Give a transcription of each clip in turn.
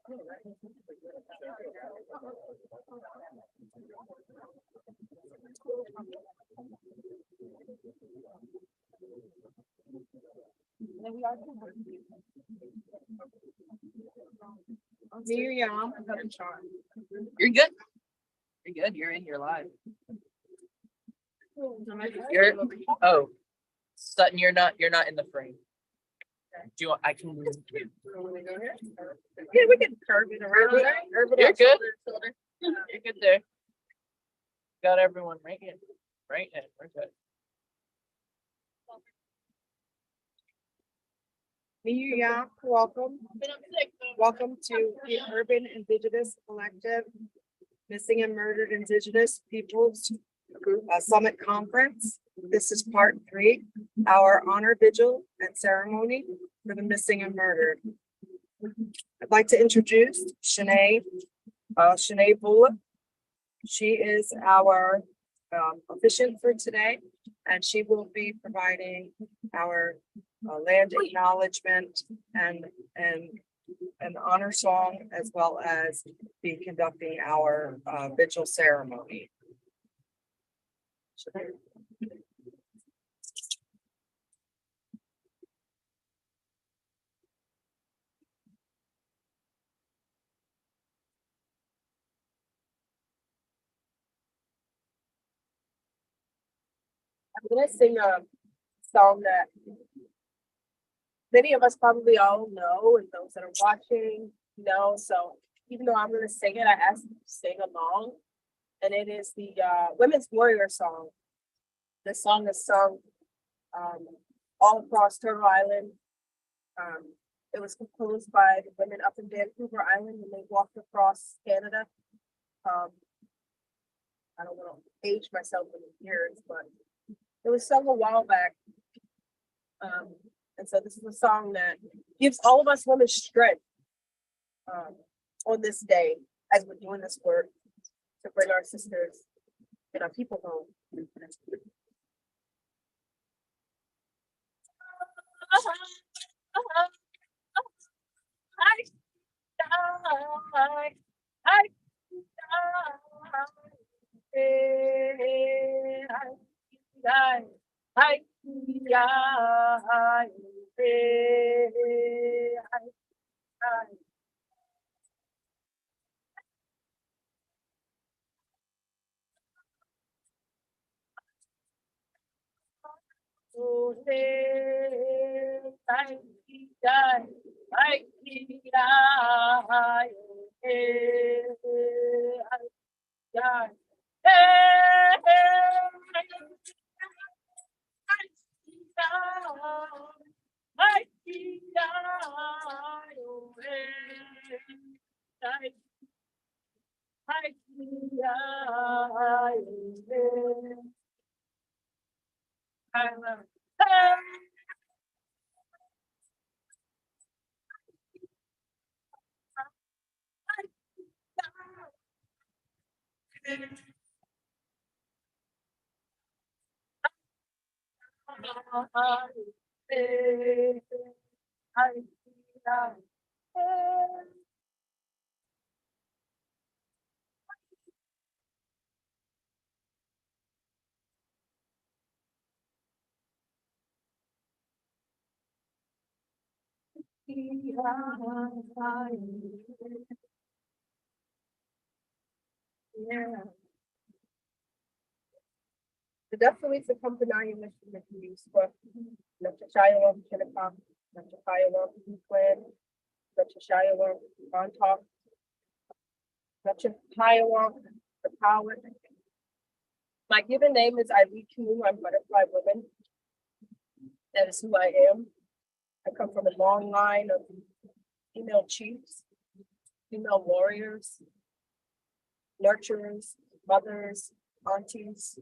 You're good. You're good. You're in. You're live. You're Sutton. You're not in the frame. Do you want? I can. Yeah, we can curve it around. You're good. You're good there. Got everyone right in. Right in. We're good. Welcome. Welcome to the Urban Indigenous Collective Missing and Murdered Indigenous Peoples Summit Conference. This is part 3, our honor vigil and ceremony for the missing and murdered. I'd like to introduce Shanae Bullock. She is our officiant for today, and she will be providing our land acknowledgement and an honor song, as well as be conducting our vigil ceremony. I'm gonna sing a song that many of us probably all know, and those that are watching know. So even though I'm gonna sing it, I asked them to sing along, and it is the Women's Warrior song. The song is sung all across Turtle Island. It was composed by the women up in Vancouver Island when they walked across Canada. I don't want to age myself in the years, but it was sung a while back. And so this is a song that gives all of us women strength on this day as we're doing this work to bring our sisters and our people home. Yeah. The definitely the company mission that we use for Shire Shinnecock, Shire Plan, Shire Montauk, Shire the Power. My given name is Irene Canoe. I'm Butterfly Woman. That is who I am. I come from a long line of female chiefs, female warriors, nurturers, mothers, aunties.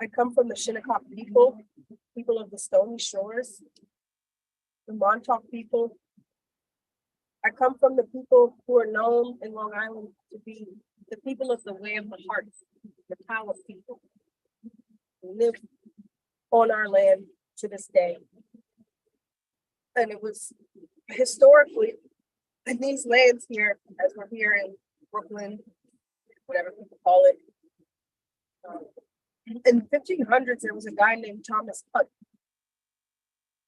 I come from the Shinnecock people of the Stony Shores, the Montauk people. I come from the people who are known in Long Island to be the people of the way of the heart, the power people, who live on our land to this day. And it was historically And these lands here, as we're here in Brooklyn, whatever people call it, in the 1500s, there was a guy named Thomas Hunt.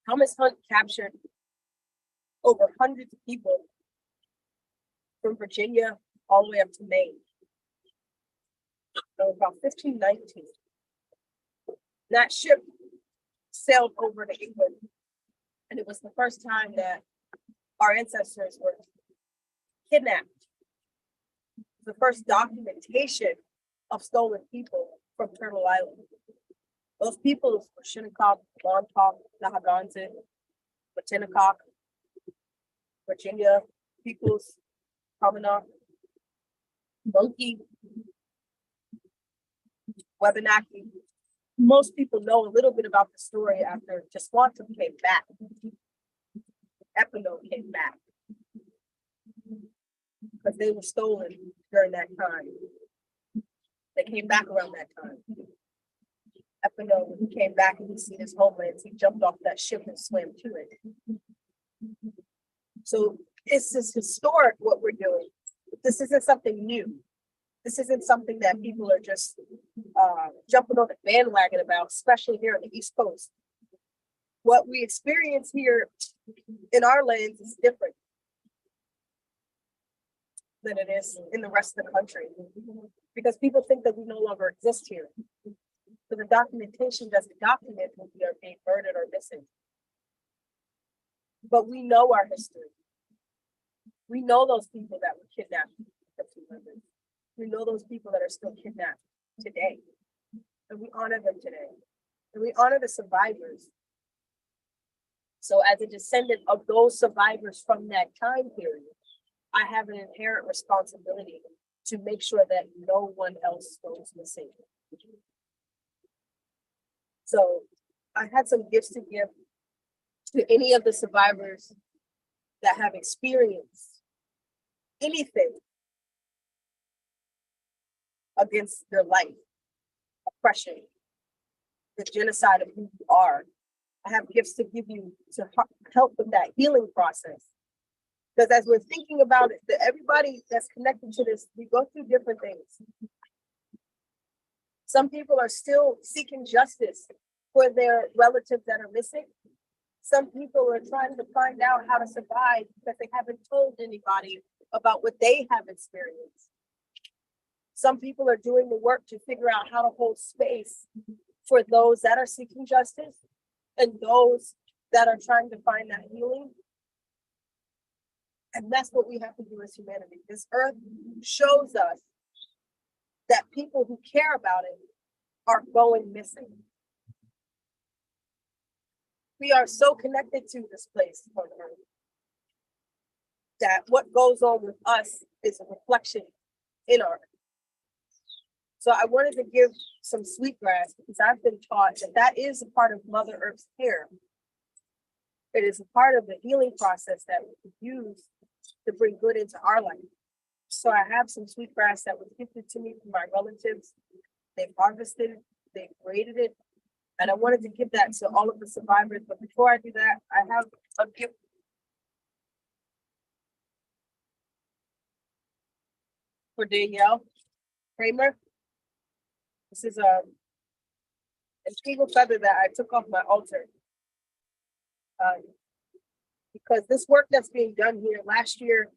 Thomas Hunt captured over hundreds of people from Virginia all the way up to Maine. So about 1519. That ship sailed over to England, and it was the first time that our ancestors were kidnapped. The first documentation of stolen people from Turtle Island. Those people were Shinnecock, Montauk, Nahagonsett, Wattinacock, Virginia, Peoples, Commanock, Monkey, Wabanaki. Most people know a little bit about the story after Tisquantum came back. Epino came back because they were stolen during that time. They came back around that time. Epino, when he came back and he seen his homeland, he jumped off that ship and swam to it. So this is historic what we're doing. This isn't something new. This isn't something that people are just jumping on the bandwagon about, especially here on the East Coast. What we experience here in our lands is different than it is in the rest of the country, because people think that we no longer exist here. So the documentation doesn't document when we are being murdered or missing. But we know our history. We know those people that were kidnapped in the 1500s. We know those people that are still kidnapped today. And we honor them today. And we honor the survivors. So as a descendant of those survivors from that time period, I have an inherent responsibility to make sure that no one else goes missing. So I had some gifts to give to any of the survivors that have experienced anything against their life, oppression, the genocide of who you are. I have gifts to give you to help with that healing process. Because as we're thinking about it, everybody that's connected to this, we go through different things. Some people are still seeking justice for their relatives that are missing. Some people are trying to find out how to survive because they haven't told anybody about what they have experienced. Some people are doing the work to figure out how to hold space for those that are seeking justice and those that are trying to find that healing. And that's what we have to do as humanity. This earth shows us that people who care about it are going missing. We are so connected to this place on earth that what goes on with us is a reflection in our earth. So I wanted to give some sweetgrass because I've been taught that that is a part of Mother Earth's care. It is a part of the healing process that we could use to bring good into our life. So I have some sweetgrass that was gifted to me from my relatives. They've harvested it, they've graded it, and I wanted to give that to all of the survivors. But before I do that, I have a gift. For Danielle Kramer. This is an eagle feather that I took off my altar. Because this work that's being done here last year,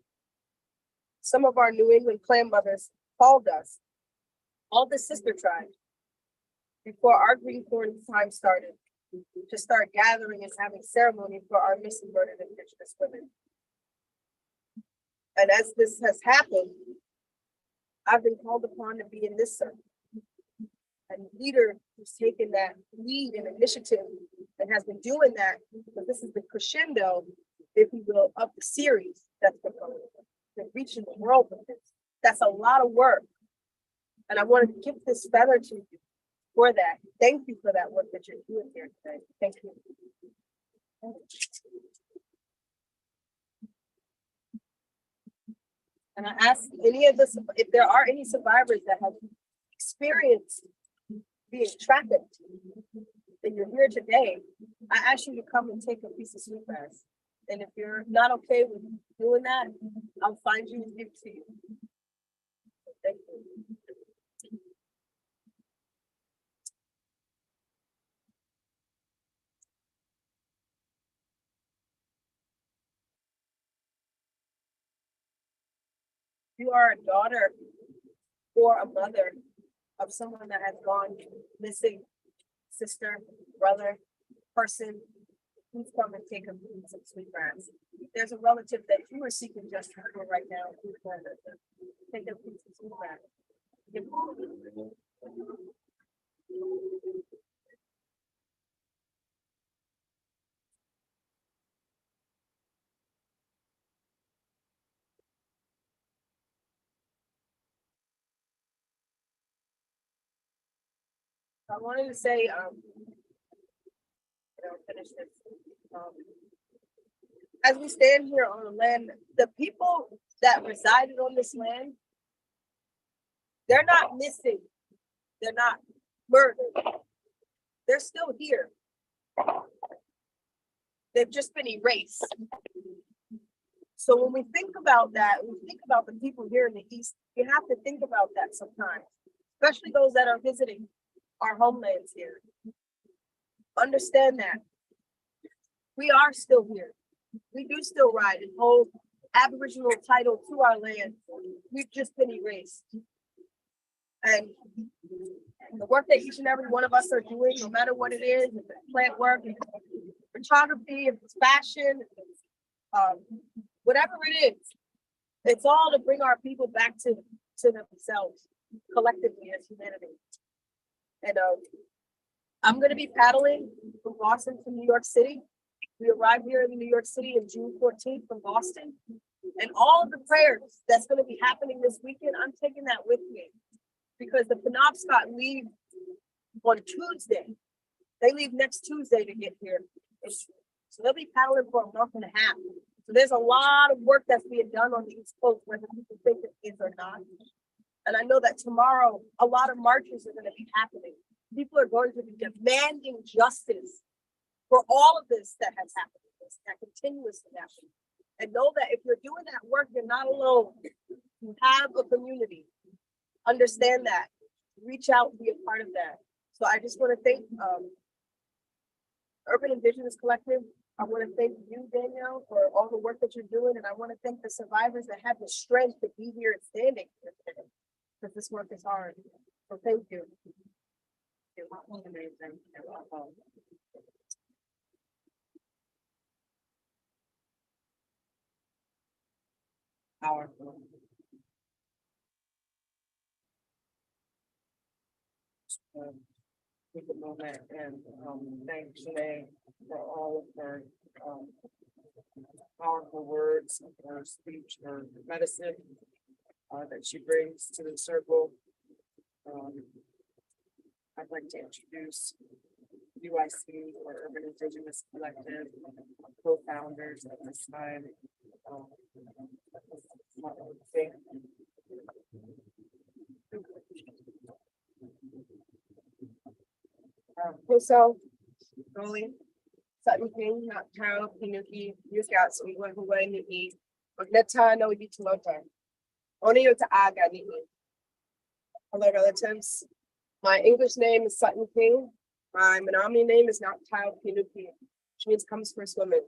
some of our New England clan mothers called us, all the sister tribes, before our green corn time started, to start gathering and having ceremony for our missing murdered Indigenous women. And as this has happened, I've been called upon to be in this circle. And leader who's taken that lead and initiative and has been doing that, but this is the crescendo, if you will, of the series that's been going on. They're reaching the world with this. That's a lot of work. And I wanted to give this feather to you for that. Thank you for that work that you're doing here today. Thank you. And I ask any of this, if there are any survivors that have experienced being trafficked, and you're here today, I ask you to come and take a piece of sweetgrass. And if you're not okay with doing that, I'll find you and give it to you. Thank you. You are a daughter or a mother of someone that has gone missing, sister, brother, person, please come and take a piece of sweet grass. There's a relative that you are seeking justice for right now. Please come and take a piece of sweet grass. Give- I wanted to say, finish this. As we stand here on the land, the people that resided on this land, they're not missing. They're not murdered. They're still here. They've just been erased. So when we think about that, when we think about the people here in the East, you have to think about that sometimes, especially those that are visiting our homelands here. Understand that we are still here. We do still ride and hold Aboriginal title to our land. We've just been erased. And the work that each and every one of us are doing, no matter what it is, if it's plant work, if it's photography, if it's fashion, whatever it is, it's all to bring our people back to themselves collectively as humanity. And I'm going to be paddling from Boston to New York City. We arrived here in New York City on June 14th from Boston. And all of the prayers that's going to be happening this weekend, I'm taking that with me. Because the Penobscot leave on Tuesday. They leave next Tuesday to get here. So they'll be paddling for a month and a half. So there's a lot of work that's being done on the East Coast, whether people think it is or not. And I know that tomorrow, a lot of marches are going to be happening. People are going to be demanding justice for all of this that has happened, that continuously happens. And know that if you're doing that work, you're not alone. You have a community. Understand that. Reach out and be a part of that. So I just want to thank Urban Indigenous Collective. I want to thank you, Danielle, for all the work that you're doing. And I want to thank the survivors that have the strength to be here and standing here today. Because this work is hard. So thank you. Powerful. Take a moment and thank Janae for all of her powerful words, her speech, her medicine that she brings to the circle. I'd like to introduce UIC, or Urban Indigenous Collective, co-founders at this time. So, Rolly, Sutton King, not Taro, Pinuki, Yuskat, so we went away to eat. But Neta, no, we beat Tulota. Only to Aga, hello, relatives. My English name is Sutton King. My Menominee name is not Taro, Pinuki, which means comes first woman.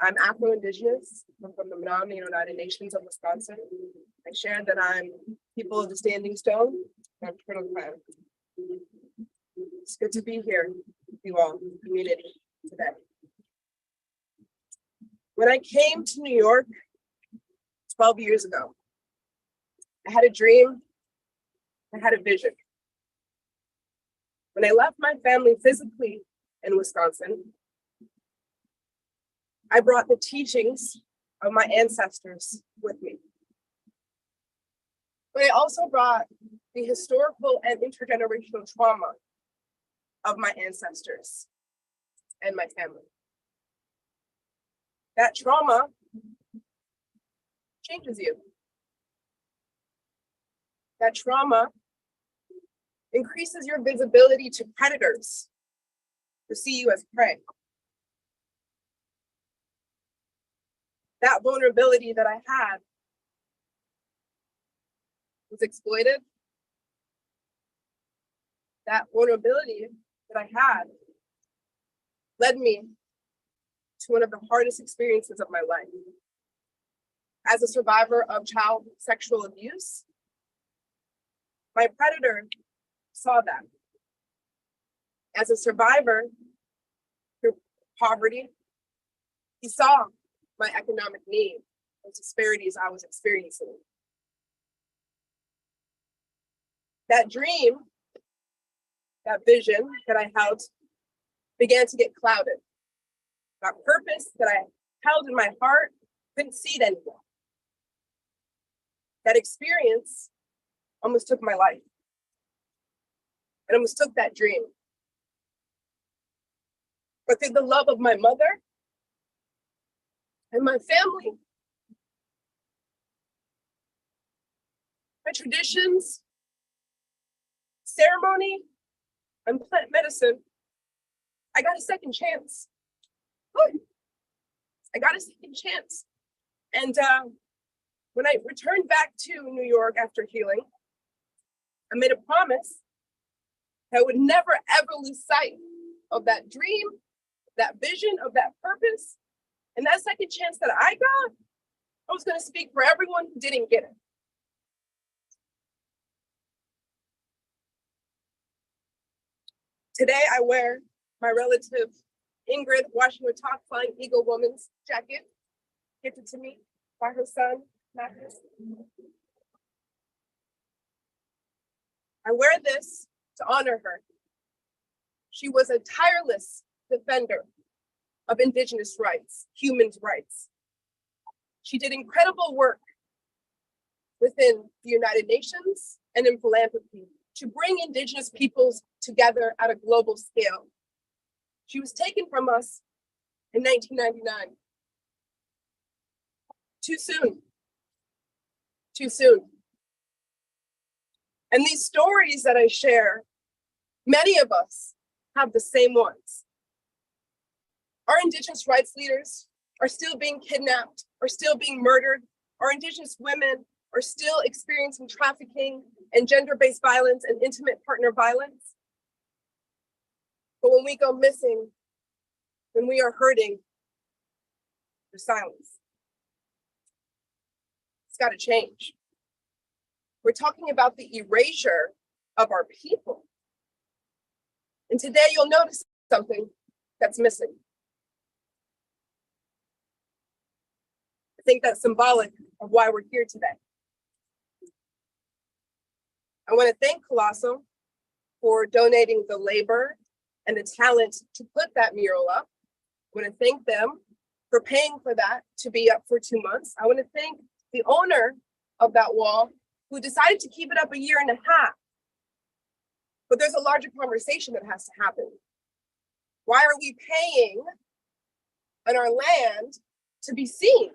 I'm Afro-Indigenous. I'm from the Menominee United Nations of Wisconsin. I shared that I'm people of the Standing Stone. I'm Turtle Clan. It's good to be here with you all, community, today. When I came to New York 12 years ago, I had a dream, I had a vision. When I left my family physically in Wisconsin, I brought the teachings of my ancestors with me. But I also brought the historical and intergenerational trauma of my ancestors and my family. That trauma changes you. That trauma increases your visibility to predators to see you as prey. that vulnerability that I had was exploited. That vulnerability that I had led me to one of the hardest experiences of my life. As a survivor of child sexual abuse, my predator saw that. As a survivor through poverty, he saw my economic need and disparities I was experiencing. That dream, that vision that I held began to get clouded. That purpose that I held in my heart, couldn't see it anymore. That experience almost took my life. It almost took that dream. But through the love of my mother and my family, my traditions, ceremony, and plant medicine, I got a second chance. I got a second chance. And when I returned back to New York after healing, I made a promise that I would never ever lose sight of that dream, that vision, of that purpose. And that second chance that I got, I was going to speak for everyone who didn't get it. Today, I wear my relative Ingrid Washington Talk Flying Eagle Woman's jacket, gifted to me by her son, Marcus. I wear this to honor her. She was a tireless defender of Indigenous rights, human rights. She did incredible work within the United Nations and in philanthropy to bring Indigenous peoples together at a global scale. She was taken from us in 1999. Too soon. Too soon. And these stories that I share, many of us have the same ones. Our Indigenous rights leaders are still being kidnapped, are still being murdered. Our Indigenous women are still experiencing trafficking and gender-based violence and intimate partner violence. But when we go missing, when we are hurting, there's silence. It's got to change. We're talking about the erasure of our people. And today you'll notice something that's missing. I think that's symbolic of why we're here today. I want to thank Colonial for donating the labor and the talent to put that mural up. I want to thank them for paying for that to be up for 2 months. I want to thank the owner of that wall who decided to keep it up 1.5 years. But there's a larger conversation that has to happen. Why are we paying on our land to be seen?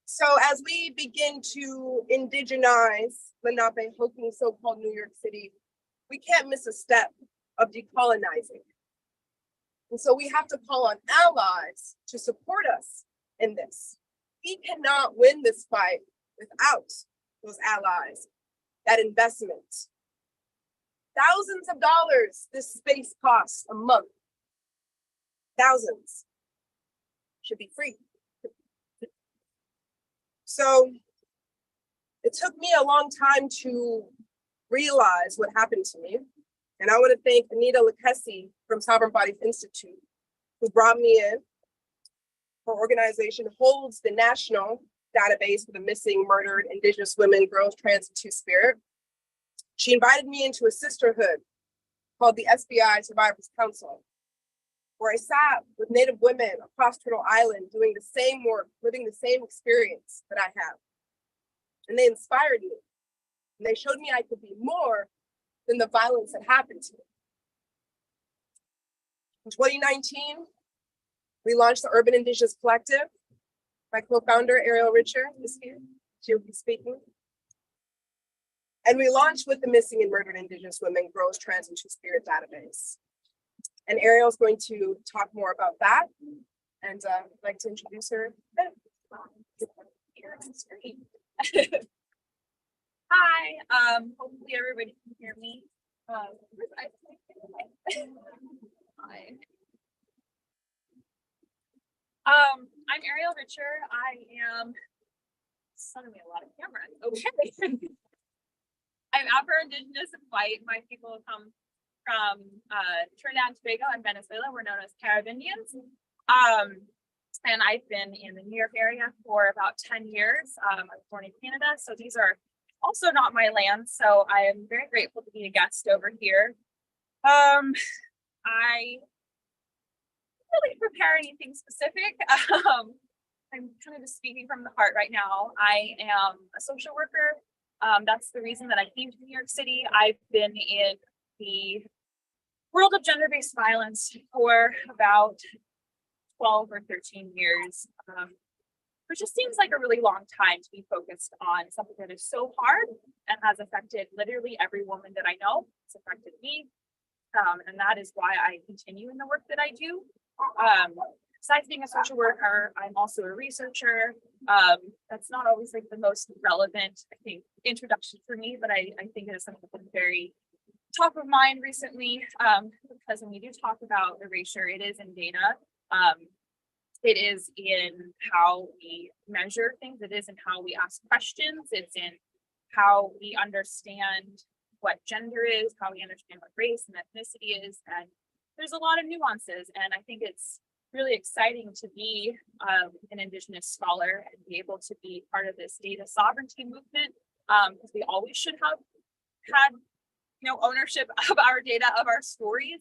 So as we begin to indigenize Lenape, Hoking, so-called New York City, we can't miss a step of decolonizing. And so we have to call on allies to support us in this. We cannot win this fight without those allies, that investment. Thousands of dollars this space costs a month. Thousands. Should be free. So it took me a long time to realize what happened to me. And I want to thank Anita Lakessi from Sovereign Bodies Institute, who brought me in. Her organization holds the national database for the missing, murdered Indigenous women, girls, trans, and two-spirit. She invited me into a sisterhood called the SBI Survivors Council, where I sat with Native women across Turtle Island doing the same work, living the same experience that I have. And they inspired me. And they showed me I could be more than the violence that happened to me. In 2019, we launched the Urban Indigenous Collective. My co-founder, Ariel Richer, is here. She'll be speaking. And we launched with the Missing and Murdered Indigenous Women, Girls, Trans, and Two-Spirit database. And Ariel's going to talk more about that. And I'd like to introduce her. Here on screen. Hi, hopefully everybody can hear me. Hi. I'm Ariel Richer. I am sending me a lot of cameras. Okay. I'm Afro-Indigenous and white. My people come from Trinidad and Tobago and Venezuela. We're known as Caribbeans. And I've been in the New York area for about 10 years. I was born in Canada, so these are also not my land. So I am very grateful to be a guest over here. I didn't really prepare anything specific. I'm kind of just speaking from the heart right now. I am a social worker. That's the reason that I came to New York City. I've been in the world of gender-based violence for about 12 or 13 years, which just seems like a really long time to be focused on something that is so hard and has affected literally every woman that I know. It's affected me. And that is why I continue in the work that I do. Besides being a social worker, I'm also a researcher. That's not always like the most relevant, I think, introduction for me, but I think it is something that's very top of mind recently, because when we do talk about erasure, it is in data. It is in how we measure things. It is in how we ask questions. It's in how we understand what gender is, how we understand what race and ethnicity is. And there's a lot of nuances. And I think it's really exciting to be an Indigenous scholar and be able to be part of this data sovereignty movement, because we always should have had ownership of our data, of our stories.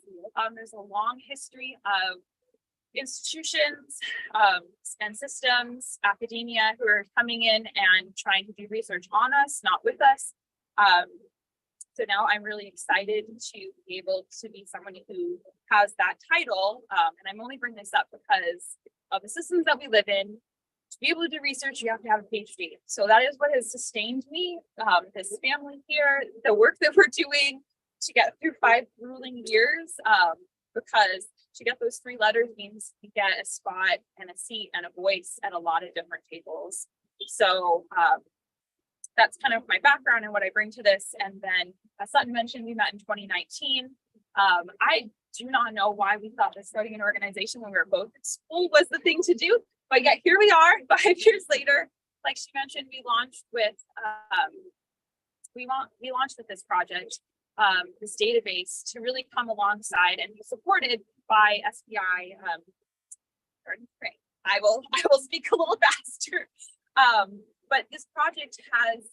There's a long history of institutions and systems, academia, who are coming in and trying to do research on us, not with us. So now I'm really excited to be able to be someone who has that title. And I'm only bringing this up because of the systems that we live in. To be able to do research, you have to have a PhD. So that is what has sustained me, this family here, the work that we're doing to get through 5 grueling years, because to get those 3 letters means you get a spot and a seat and a voice at a lot of different tables. So that's kind of my background and what I bring to this. And then, as Sutton mentioned, we met in 2019. I do not know why we thought that starting an organization when we were both at school was the thing to do, but yet here we are 5 years later. Like she mentioned, we launched with this project, this database, to really come alongside and be supported by SPI. I will speak a little faster. But this project has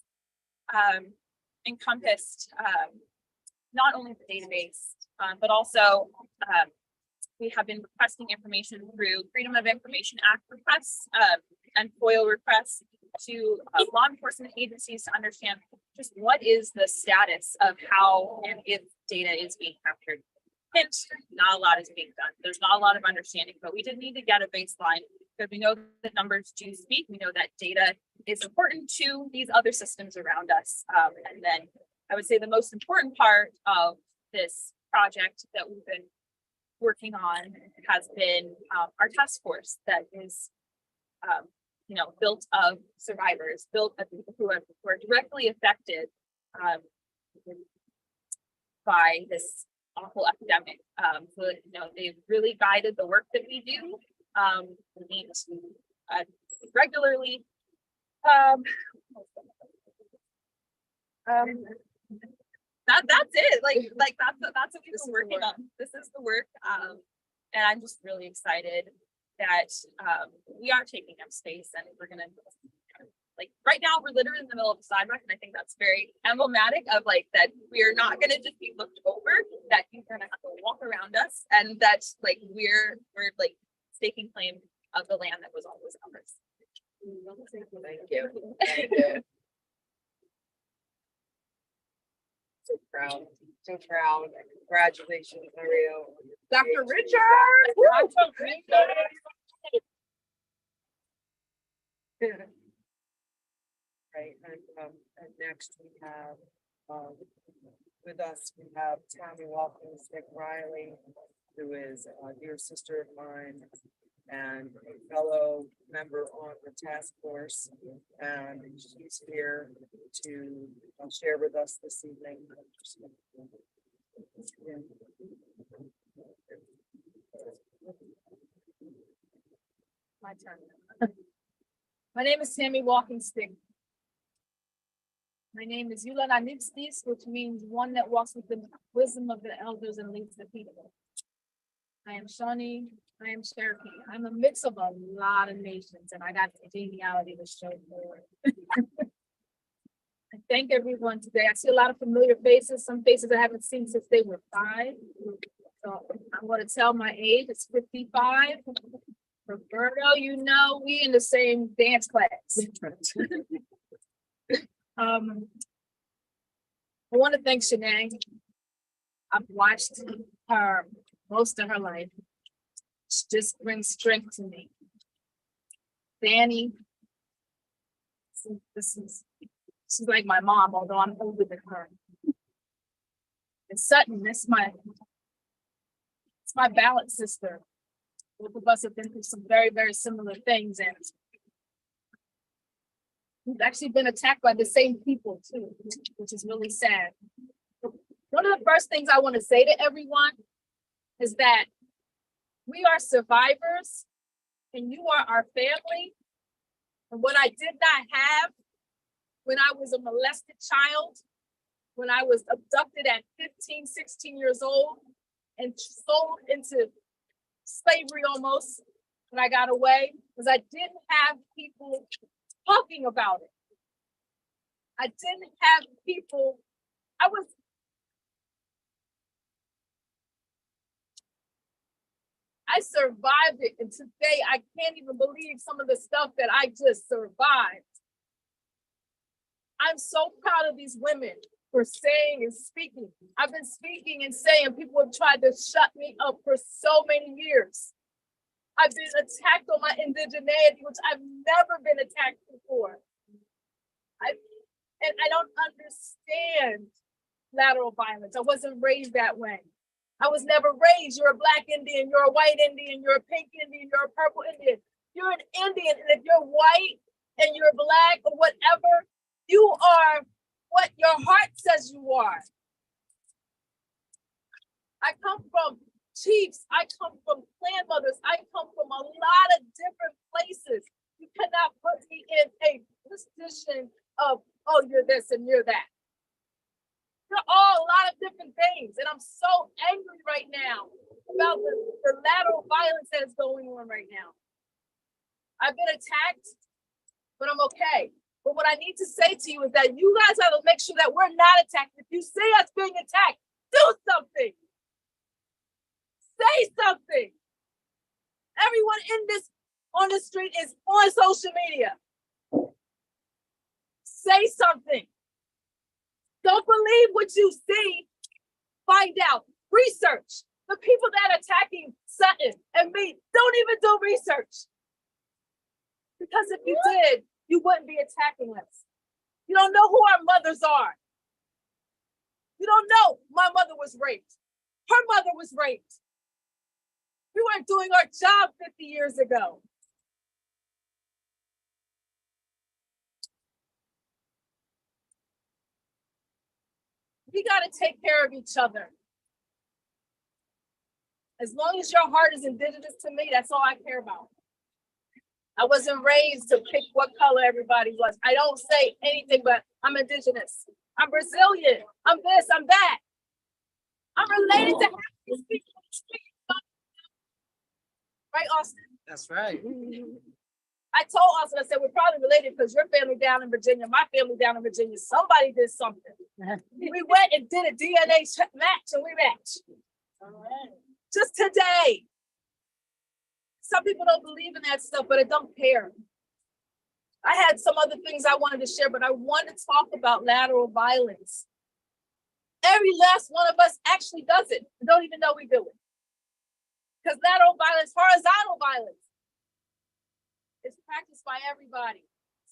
encompassed not only the database, but also we have been requesting information through Freedom of Information Act requests and FOIL requests to law enforcement agencies to understand just what is the status of how and if data is being captured. Hint, not a lot is being done. There's not a lot of understanding, but we did need to get a baseline because we know that numbers do speak. We know that data is important to these other systems around us. And then I would say the most important part of this project that we've been working on has been our task force that is built of survivors, built of people who are directly affected by this awful epidemic. So they've really guided the work that we do. We meet regularly. That's it. Like that's what we've been working on. This is the work. And I'm just really excited that we are taking up space, and we're gonna, like, right now we're literally in the middle of the sidewalk, and I think that's very emblematic of that we're not gonna just be looked over, that you're gonna have to walk around us, and that's we're staking claim of the land that was always ours. Thank you. Thank you. So proud. So proud. Congratulations, Ariel. Dr. Richard. Right, and next we have with us, we have Tammy Walker, Nick Riley, who is a dear sister of mine and a fellow member on the task force. And she's here to share with us this evening. My turn. My name is Tammy Walking Stick. My name is MMIWG2ST, which means one that walks with the wisdom of the elders and leads the people. I am Shawnee. I am Cherokee. I'm a mix of a lot of nations, and I got the genealogy to show for it. I thank everyone today. I see a lot of familiar faces, some faces I haven't seen since they were 5. So I'm going to tell my age. It's 55. Roberto, you know, we in the same dance class. I want to thank Shanae. I've watched her most of her life. She just brings strength to me. Danny, she's like my mom, although I'm older than her. And Sutton, it's my balance sister. Both of us have been through some very, very similar things, and we've actually been attacked by the same people too, which is really sad. One of the first things I want to say to everyone is that we are survivors and you are our family. And what I did not have when I was a molested child, when I was abducted at 15, 16 years old and sold into slavery almost when I got away, was I didn't have people talking about it. I didn't have people, I survived it. And today I can't even believe some of the stuff that I just survived. I'm so proud of these women for saying and speaking. I've been speaking and saying, people have tried to shut me up for so many years. I've been attacked on my indigeneity, which I've never been attacked before. And I don't understand lateral violence. I wasn't raised that way. I was never raised, you're a Black Indian, you're a white Indian, you're a pink Indian, you're a purple Indian. You're an Indian, and if you're white and you're Black or whatever, you are what your heart says you are. I come from chiefs, I come from clan mothers, I come from a lot of different places. You cannot put me in a position of, oh, you're this and you're that. They're all a lot of different things. And I'm so angry right now about the lateral violence that is going on right now. I've been attacked, but I'm okay. But what I need to say to you is that you guys have to make sure that we're not attacked. If you see us being attacked, do something. Say something. Everyone on the street is on social media. Say something. Don't believe what you see. Find out. Research. The people that are attacking Sutton and me don't even do research. Because if you did, you wouldn't be attacking us. You don't know who our mothers are. You don't know my mother was raped. Her mother was raped. We weren't doing our job 50 years ago. We got to take care of each other. As long as your heart is indigenous to me, that's all I care about. I wasn't raised to pick what color everybody was. I don't say anything, but I'm indigenous. I'm Brazilian. I'm this, I'm that. I'm related to half these people. Right, Austin? That's right. I told Austin, I said, we're probably related because your family down in Virginia, my family down in Virginia, somebody did something. We went and did a DNA match and we matched. All right. Just today. Some people don't believe in that stuff, but I don't care. I had some other things I wanted to share, but I want to talk about lateral violence. Every last one of us actually does it. We don't even know we do it. Because lateral violence, horizontal violence, is practiced by everybody.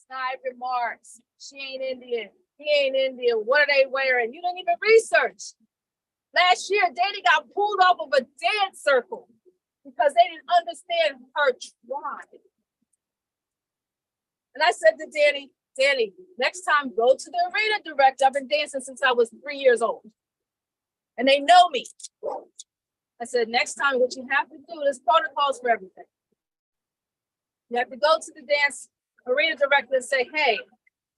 Snipe remarks, she ain't Indian, he ain't Indian, what are they wearing? You don't even research. Last year, Danny got pulled off of a dance circle because they didn't understand her tribe. And I said to Danny, next time go to the arena director. I've been dancing since I was 3 years old. And they know me. I said, next time what you have to do, there's protocols for everything. You have to go to the dance arena director and say, hey,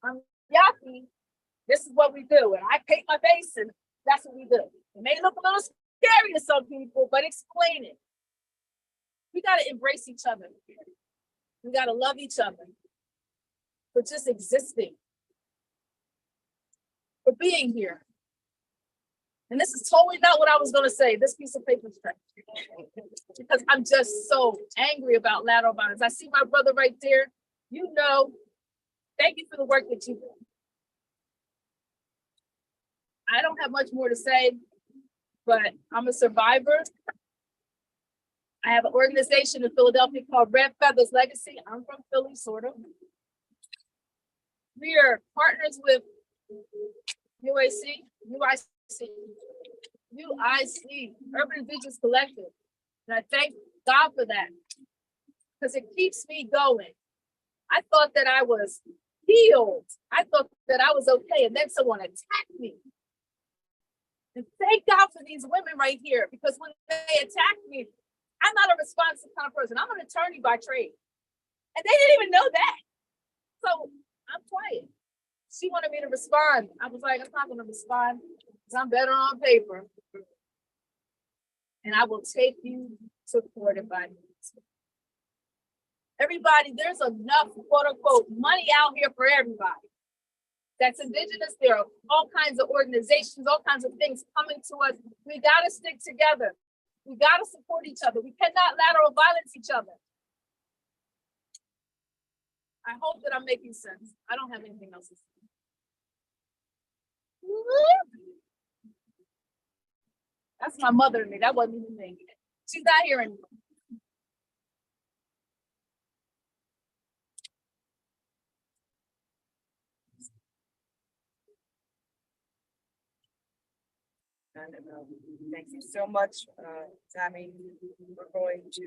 I'm Yaki. This is what we do. And I paint my face and that's what we do. It may look a little scary to some people, but explain it. We got to embrace each other. We got to love each other for just existing, for being here. And this is totally not what I was going to say, this piece of paper straight. Because I'm just so angry about lateral violence. I see my brother right there. You know, thank you for the work that you do. I don't have much more to say, but I'm a survivor. I have an organization in Philadelphia called Red Feathers Legacy. I'm from Philly, sort of. We are partners with UIC, Urban Indigenous Collective. And I thank God for that because it keeps me going. I thought that I was healed. I thought that I was okay. And then someone attacked me. And thank God for these women right here, because when they attacked me, I'm not a responsive kind of person. I'm an attorney by trade. And they didn't even know that. So I'm quiet. She wanted me to respond. I was like, I'm not going to respond because I'm better on paper. And I will take you to court if I need to. Everybody, there's enough, quote unquote, money out here for everybody. That's Indigenous. There are all kinds of organizations, all kinds of things coming to us. We got to stick together. We got to support each other. We cannot lateral violence each other. I hope that I'm making sense. I don't have anything else to say. That's my mother and me. That wasn't even me. She's not here anymore. And thank you so much, Tammy. We're going to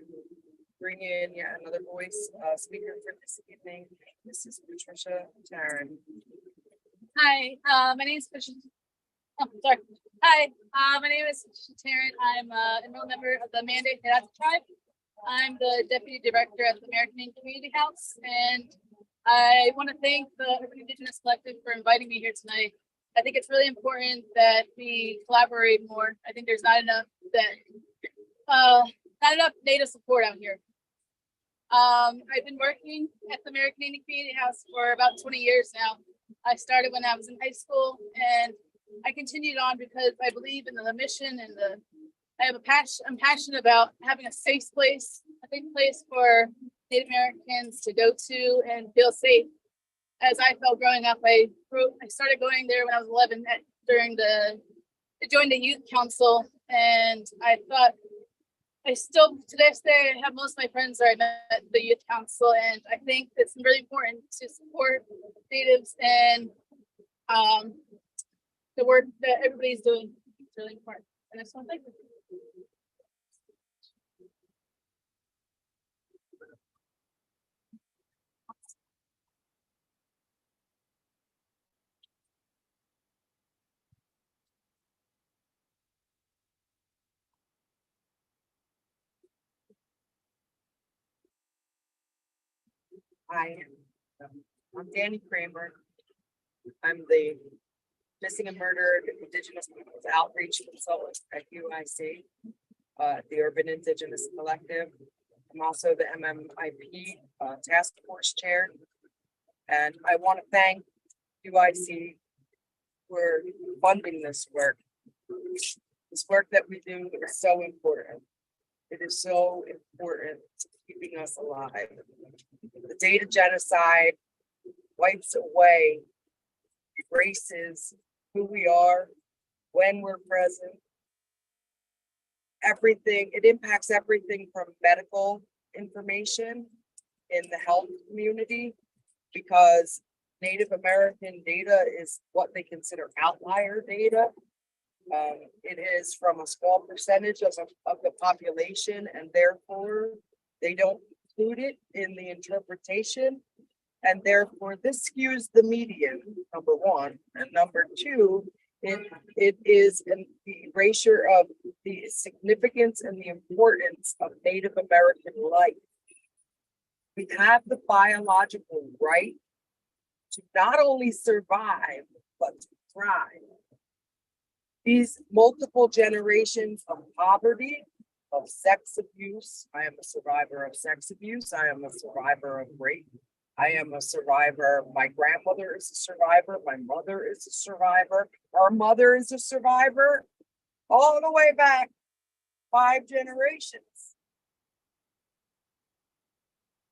bring in yet another voice speaker for this evening. This is Patricia Taryn. Hi, my name is Patricia. Oh, sorry. Hi, my name is Patricia Taryn. I'm an enrolled member of the Mandate Halaand tribe. I'm the deputy director at the American Indian Community House, and I want to thank the Urban Indigenous Collective for inviting me here tonight. I think it's really important that we collaborate more. I think there's not enough Native support out here. I've been working at the American Indian Community House for about 20 years now. I started when I was in high school, and I continued on because I believe in the mission and I'm passionate about having a safe place for Native Americans to go to and feel safe. As I felt growing up, I started going there when I was 11 I joined the youth council, and I thought to this day, I have most of my friends that I met at the youth council, and I think it's really important to support Natives and the work that everybody's doing. It's really important. And I just want to thank you. Hi, I'm Danny Kramer. I'm the Missing and Murdered Indigenous Peoples Outreach Consultant at UIC, the Urban Indigenous Collective. I'm also the MMIP Taskforce Chair. And I want to thank UIC for funding this work. This work that we do is so important. It is so important to keeping us alive. The data genocide wipes away, erases who we are, when we're present. Everything, it impacts everything from medical information in the health community, because Native American data is what they consider outlier data. It is from a small percentage of the population, and therefore they don't include it in the interpretation. And therefore this skews the median, number one, and number two, it is the erasure of the significance and the importance of Native American life. We have the biological right to not only survive, but to thrive. These multiple generations of poverty, of sex abuse. I am a survivor of sex abuse. I am a survivor of rape. I am a survivor. My grandmother is a survivor. My mother is a survivor. Our mother is a survivor. All the way back 5 generations.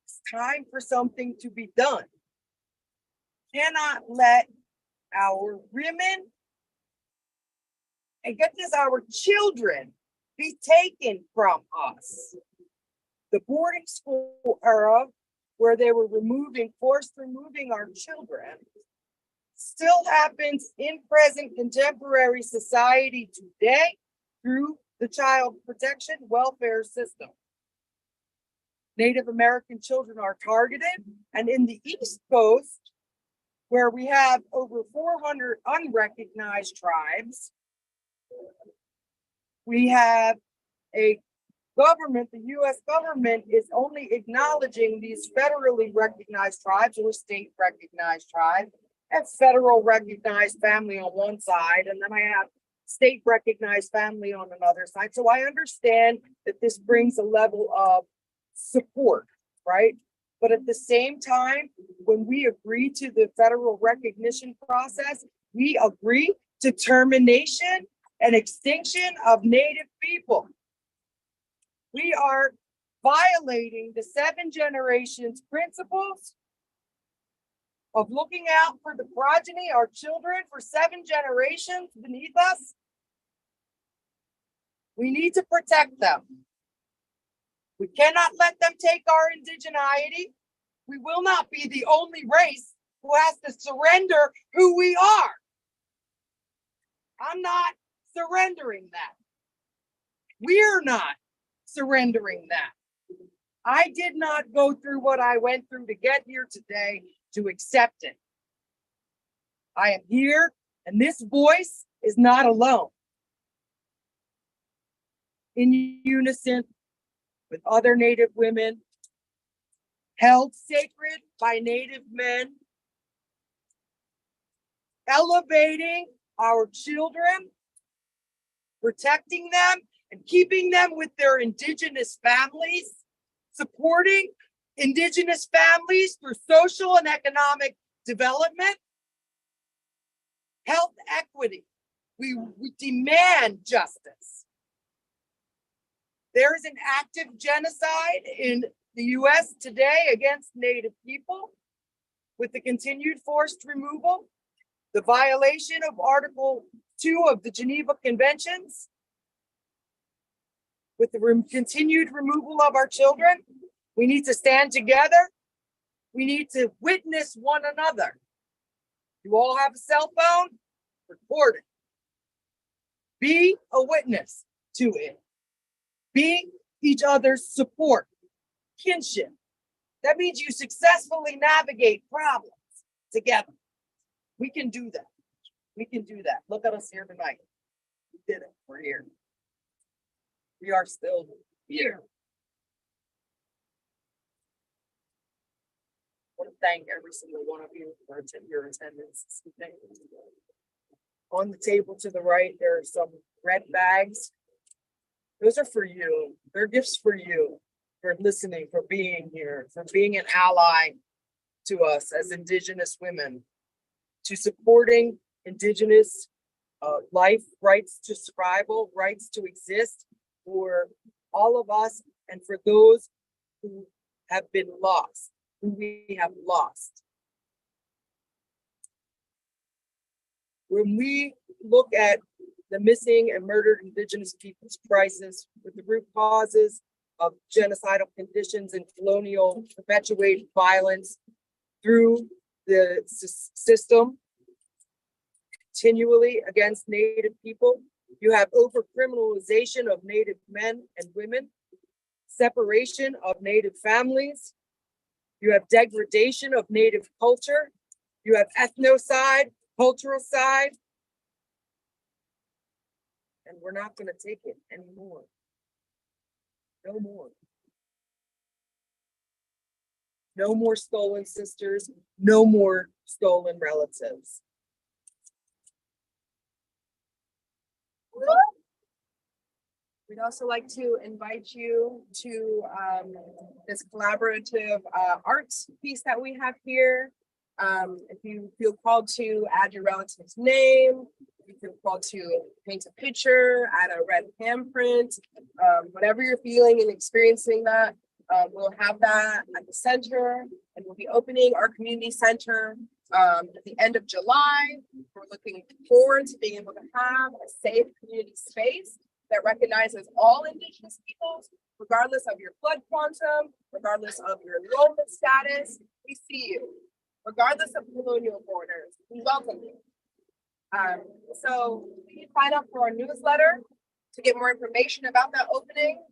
It's time for something to be done. Cannot let our women, and get this, our children be taken from us. The boarding school era, where they were forced removing our children, still happens in present contemporary society today through the child protection welfare system. Native American children are targeted, and in the East Coast, where we have over 400 unrecognized tribes, we have a government, the US government is only acknowledging these federally recognized tribes or state recognized tribes, and federal recognized family on one side, and then I have state recognized family on another side. So I understand that this brings a level of support, right? But at the same time, when we agree to the federal recognition process, we agree to termination and extinction of Native people. We are violating the 7 generations principles of looking out for the progeny, our children, for 7 generations beneath us. We need to protect them. We cannot let them take our indigeneity. We will not be the only race who has to surrender who we are. I'm not surrendering that. We're not surrendering that. I did not go through what I went through to get here today to accept it. I am here, and this voice is not alone. In unison with other Native women, held sacred by Native men, elevating our children, protecting them, and keeping them with their Indigenous families, supporting Indigenous families through social and economic development, health equity. We demand justice. There is an active genocide in the US today against Native people with the continued forced removal, the violation of Article 2 of the Geneva Conventions, with the continued removal of our children. We need to stand together. We need to witness one another. You all have a cell phone? Record it. Be a witness to it. Be each other's support, kinship. That means you successfully navigate problems together. We can do that. We can do that. Look at us here tonight. We did it. We're here. We are still here. I want to thank every single one of you for your attendance. On the table to the right, there are some red bags. Those are for you. They're gifts for you, for listening, for being here, for being an ally to us as Indigenous women, to supporting Indigenous life, rights to survival, rights to exist for all of us and for those who have been lost, who we have lost. When we look at the missing and murdered Indigenous peoples crisis with the root causes of genocidal conditions and colonial perpetuated violence through the system continually against Native people, You have over-criminalization of Native men and women, separation of Native families. You have degradation of Native culture. You have ethnocide, cultural side. And we're not going to take it anymore. No more. No more stolen sisters. No more stolen relatives. We'd also like to invite you to this collaborative arts piece that we have here. If you feel called to add your relative's name, you feel called to paint a picture, add a red handprint, whatever you're feeling and experiencing that, we'll have that at the center, and we'll be opening our community center at the end of July. We're looking forward to being able to have a safe community space that recognizes all Indigenous peoples, regardless of your blood quantum, regardless of your enrollment status. We see you. Regardless of colonial borders, we welcome you. So please sign up for our newsletter to get more information about that opening.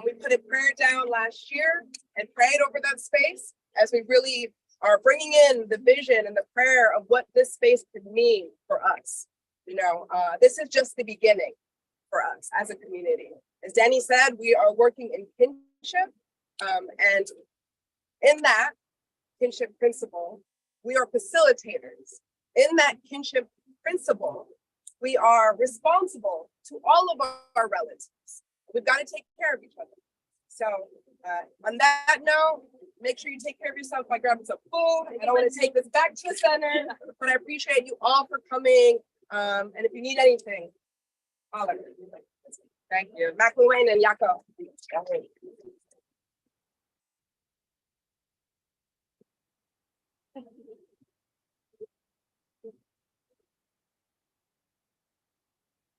We put a prayer down last year and prayed over that space as we really are bringing in the vision and the prayer of what this space could mean for us. You know, this is just the beginning for us as a community. As Danny said, we are working in kinship, and in that kinship principle, we are facilitators. In that kinship principle, we are responsible to all of our relatives. We've got to take care of each other. So on that note, make sure you take care of yourself by grabbing some food. I don't want to take this back to the center, but I appreciate you all for coming. And if you need anything, holler. Thank you. McLuhan and Yako.